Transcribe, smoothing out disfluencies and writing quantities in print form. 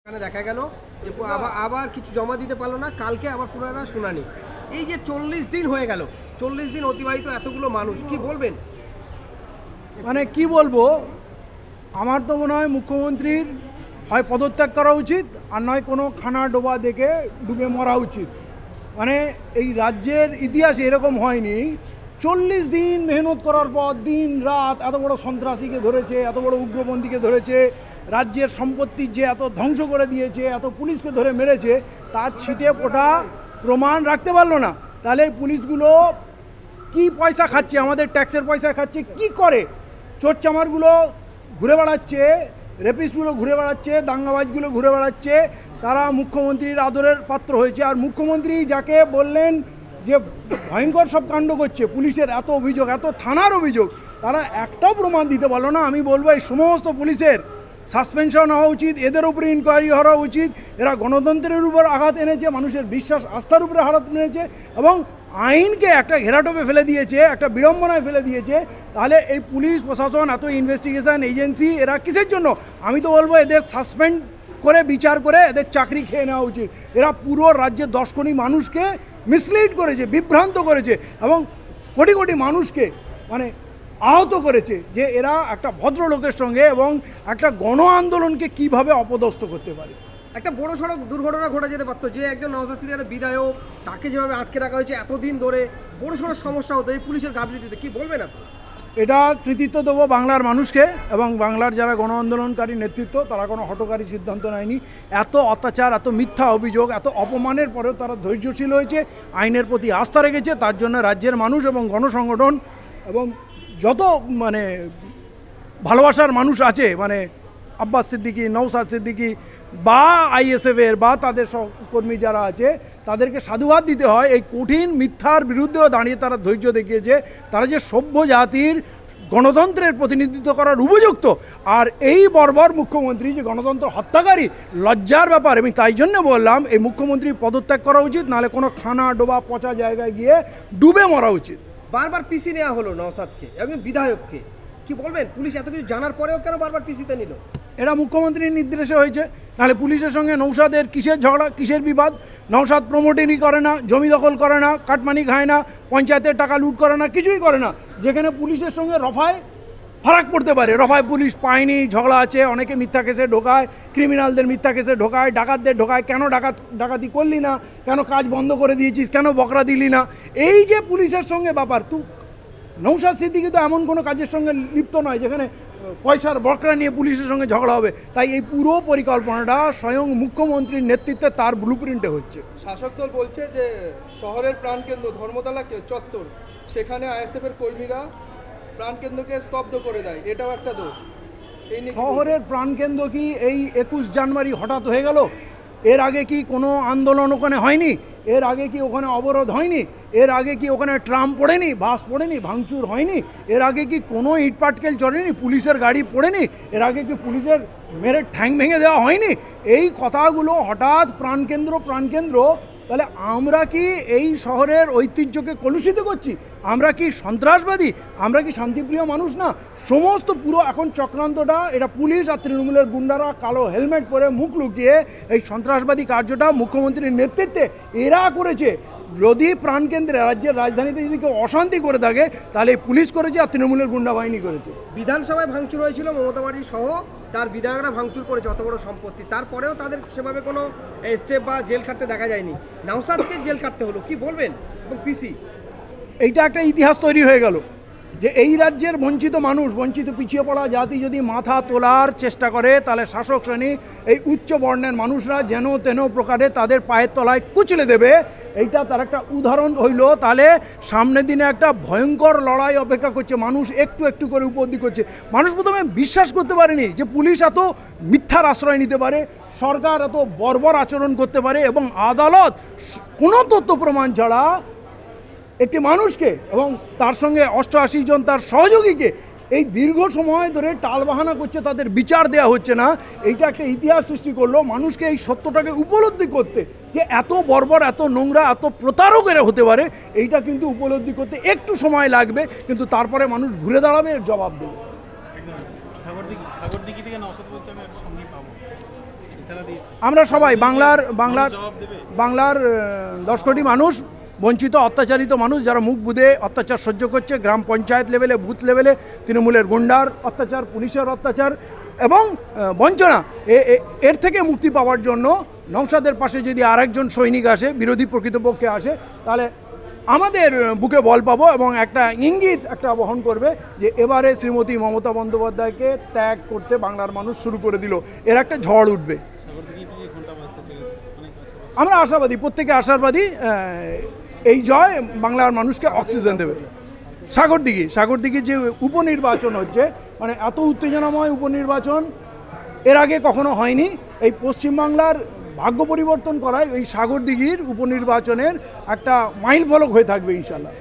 এখানে দেখা গেল যে আবার কিছু জমা দিতে পারলো না, কালকে আবার পুনরায় শুনানি। এই যে 40 দিন হয়ে গেল, 40 দিন অতিবাহিত, এতগুলো মানুষ, কি বলবেন? মানে কি বলবো, আমার তো মনে হয় মুখ্যমন্ত্রীর হয় পদত্যাগ করা উচিত, আর নয় কোনো খানা ডোবা দেখে ডুবে মরা উচিত। মানে এই রাজ্যের ইতিহাসে এরকম হয়নি। 40 দিন মেহনত করার পর দিন রাত এত বড় সন্ত্রাসীকে ধরেছে, এত বড় উগ্রপন্থীকে ধরেছে, রাজ্যের সম্পত্তির যে এত ধ্বংস করে দিয়েছে, এত পুলিশকে ধরে মেরেছে, তার ছিটে ফোটা প্রমাণ রাখতে পারলো না। তাহলে এই পুলিশগুলো কি পয়সা খাচ্ছে, আমাদের ট্যাক্সের পয়সা খাচ্ছে, কি করে? চোরচামারগুলো ঘুরে বেড়াচ্ছে, রেপিস্টগুলো ঘুরে বেড়াচ্ছে, দাঙ্গাবাজগুলো ঘুরে বেড়াচ্ছে, তারা মুখ্যমন্ত্রীর আদরের পাত্র হয়েছে। আর মুখ্যমন্ত্রী যাকে বললেন যে ভয়ঙ্কর সব কাণ্ড করছে, পুলিশের এত অভিযোগ, এত থানার অভিযোগ, তারা একটাও প্রমাণ দিতে পারলো না। আমি বলবো এই সমস্ত পুলিশের সাসপেনশন হওয়া উচিত, এদের উপরে ইনকোয়ারি হওয়া উচিত। এরা গণতন্ত্রের উপর আঘাত এনেছে, মানুষের বিশ্বাস আস্থার উপরে আঘাত এনেছে এবং আইনকে একটা ঘেরাটোপে ফেলে দিয়েছে, একটা বিড়ম্বনায় ফেলে দিয়েছে। তাহলে এই পুলিশ প্রশাসন, এত ইনভেস্টিগেশন এজেন্সি, এরা কিসের জন্য? আমি তো বলবো এদের সাসপেন্ড করে বিচার করে এদের চাকরি খেয়ে নেওয়া উচিত। এরা পুরো রাজ্যের 10 কোটি মানুষকে মিসলিড করেছে, বিভ্রান্ত করেছে এবং কোটি কোটি মানুষকে মানে আহত করেছে, যে এরা একটা ভদ্রলোকের সঙ্গে এবং একটা গণ আন্দোলনকে কিভাবে অপদস্থ করতে পারে। একটা বড় সড়ক দুর্ঘটনা ঘটে যেতে পারতো, যে একজন নওশাদ সিদ্দিকীর বিধায়ক, তাকে যেভাবে আটকে রাখা হয়েছে এতদিন ধরে, বড় সড়ক সমস্যা হতো এই পুলিশের গাফিলতিতে, কি বলবেন আপনি? এটা কৃতিত্ব দেবো বাংলার মানুষকে এবং বাংলার যারা গণ আন্দোলনকারী নেতৃত্ব, তারা কোনো হঠকারী সিদ্ধান্ত নেয়নি। এত অত্যাচার, এত মিথ্যা অভিযোগ, এত অপমানের পরেও তারা ধৈর্যশীল হয়েছে, আইনের প্রতি আস্থা রেখেছে। তার জন্য রাজ্যের মানুষ এবং গণসংগঠন এবং যত মানে ভালোবাসার মানুষ আছে, মানে আব্বাস সিদ্দিকী, নওশাদ সিদ্দিকী বা আইএসএফের বা তাদের সহকর্মী যারা আছে, তাদেরকে সাধুবাদ দিতে হয়। এই কঠিন মিথ্যার বিরুদ্ধেও দাঁড়িয়ে তারা ধৈর্য দেখিয়েছে। তারা যে সভ্য জাতির গণতন্ত্রের প্রতিনিধিত্ব করার উপযুক্ত, আর এই বর্বর মুখ্যমন্ত্রী যে গণতন্ত্র হত্যাকারী, লজ্জার ব্যাপার। আমি তাই জন্য বললাম এই মুখ্যমন্ত্রী পদত্যাগ করা উচিত, নাহলে কোনো খানা ডোবা পচা জায়গায় গিয়ে ডুবে মরা উচিত। বারবার পিসি নেওয়া হলো নওশাদকে, একজন বিধায়ককে, কি বলবেন? পুলিশ এত কিছু জানার পরেও কেন বারবার পিসিতে নিল? এটা মুখ্যমন্ত্রীর নির্দেশে হয়েছে, নাহলে পুলিশের সঙ্গে নওশাদের কিসের ঝগড়া, কিসের বিবাদ? নওশাদ প্রমোটিংই করে না, জমি দখল করে না, কাটমানি খায় না, পঞ্চায়েতের টাকা লুট করে না, কিছুই করে না। যেখানে পুলিশের সঙ্গে রফায় ফারাক পড়তে পারে, রফায় পুলিশ পায়নি, ঝগড়া আছে, অনেকে মিথ্যা কেসে ঢোকায়, ক্রিমিনালদের মিথ্যা কেসে ঢোকায়, ডাকাতদের ঢোকায়। কেন ডাকাতি করলি না, কেন কাজ বন্ধ করে দিয়েছিস, কেন বকরা দিলি না? এই যে পুলিশের সঙ্গে ব্যাপার, নওশাদ সিদ্দিকী তো এমন কোনো কাজের সঙ্গে লিপ্ত নয় যেখানে পয়সার বকরা নিয়ে পুলিশের সঙ্গে ঝগড়া হবে। তাই এই পুরো পরিকল্পনাটা স্বয়ং মুখ্যমন্ত্রীর নেতৃত্বে তার ব্লুপ্রিন্টে হচ্ছে। শাসক দল বলছে যে শহরের প্রাণকেন্দ্র ধর্মতলা চত্বর, সেখানে আইএসএফের কর্মীরা প্রাণকেন্দ্রকে স্তব্ধ করে দেয়, এটাও একটা দোষ। এই নিয়ে শহরের প্রাণকেন্দ্র কি এই 21 জানুয়ারি হঠাৎ হয়ে গেল? এর আগে কি কোনো আন্দোলন ওখানে হয়নি? এর আগে কি ওখানে অবরোধ হয়নি? এর আগে কি ওখানে ট্রাম পড়েনি, বাস পড়েনি, ভাঙচুর হয়নি? এর আগে কি কোনো ইটপাটকেল চড়েনি, পুলিশের গাড়ি পড়েনি? এর আগে কি পুলিশের মেরে ঠ্যাং ভেঙে দেওয়া হয়নি? এই কথাগুলো হঠাৎ প্রাণকেন্দ্র, তাহলে আমরা কি এই শহরের ঐতিহ্যকে কলুষিত করছি? আমরা কি সন্ত্রাসবাদী? আমরা কি শান্তিপ্রিয় মানুষ না? সমস্ত পুরো এখন চক্রান্তটা এটা পুলিশ আর তৃণমূলের গুন্ডারা কালো হেলমেট পরে মুখ লুকিয়ে এই সন্ত্রাসবাদী কার্যটা মুখ্যমন্ত্রীর নেতৃত্বে এরা করেছে। যদি প্রাণকেন্দ্রে রাজ্যের রাজধানীতে যদি কেউ অশান্তি করে থাকে, তাহলে পুলিশ করেছে আর তৃণমূলের গুন্ডা বাহিনী করেছে। বিধানসভায় ভাঙচুর হয়েছিল, মমতা বাড়ি সহ তার বিধায়করা ভাঙচুর করেছে অত বড় সম্পত্তি, তারপরেও তাদের সেভাবে কোনো স্টেপ বা জেল খাটতে দেখা যায়নি। নওশাদকে জেল খাটতে হলো, কি বলবেন? এবং পিসি, এইটা একটা ইতিহাস তৈরি হয়ে গেল যে এই রাজ্যের বঞ্চিত মানুষ, বঞ্চিত পিছিয়ে পড়া জাতি যদি মাথা তোলার চেষ্টা করে, তাহলে শাসক শ্রেণী এই উচ্চ বর্ণের মানুষরা যেন তেন প্রকারে তাদের পায়ের তলায় কুচলে দেবে। এইটা তার একটা উদাহরণ হইল। তাহলে সামনের দিনে একটা ভয়ঙ্কর লড়াই অপেক্ষা করছে। মানুষ একটু একটু করে উপলব্ধি করছে। মানুষ প্রথমে বিশ্বাস করতে পারেনি যে পুলিশ এত মিথ্যার আশ্রয় নিতে পারে, সরকার এত বর্বর আচরণ করতে পারে এবং আদালত কোনো তথ্য প্রমাণ ছাড়া একটি মানুষকে এবং তার সঙ্গে 88 জন তার সহযোগীকে এই দীর্ঘ সময় ধরে টালবাহানা করছে, তাদের বিচার দেওয়া হচ্ছে না। এইটা একটা ইতিহাস সৃষ্টি করলো মানুষকে এই সত্যটাকে উপলব্ধি করতে, যে এত বর্বর, এত নোংরা, এত প্রতারকেরা হতে পারে। এইটা কিন্তু উপলব্ধি করতে একটু সময় লাগবে, কিন্তু তারপরে মানুষ ঘুরে দাঁড়াবে, এর জবাব দেবে। সাগরদিঘি থেকে নওশাদ বলছে আমি একটা সঙ্গী পাবো। আমরা সবাই বাংলার 10 কোটি মানুষ, বঞ্চিত অত্যাচারিত মানুষ, যারা মুখ বুঁদে অত্যাচার সহ্য করছে, গ্রাম পঞ্চায়েত লেভেলে, বুথ লেভেলে তৃণমূলের গুন্ডার অত্যাচার, পুলিশের অত্যাচার এবং বঞ্চনা, এর থেকে মুক্তি পাওয়ার জন্য নওশাদের পাশে যদি আরেকজন সৈনিক আসে, বিরোধী প্রকৃতপক্ষে আসে, তাহলে আমাদের বুকে বল পাবো এবং একটা ইঙ্গিত একটা বহন করবে যে এবারে শ্রীমতী মমতা বন্দ্যোপাধ্যায়কে ত্যাগ করতে বাংলার মানুষ শুরু করে দিল, এর একটা ঝড় উঠবে। আমরা আশাবাদী, প্রত্যেকে আশাবাদী এই জয় বাংলার মানুষকে অক্সিজেন দেবে। সাগরদিঘির যে উপনির্বাচন হচ্ছে, মানে এত উত্তেজনাময় উপনির্বাচন এর আগে কখনো হয়নি। এই পশ্চিমবাংলার ভাগ্য পরিবর্তন করায় এই সাগরদিঘির উপনির্বাচনের একটা মাইল ফলক হয়ে থাকবে ইনশাল্লাহ।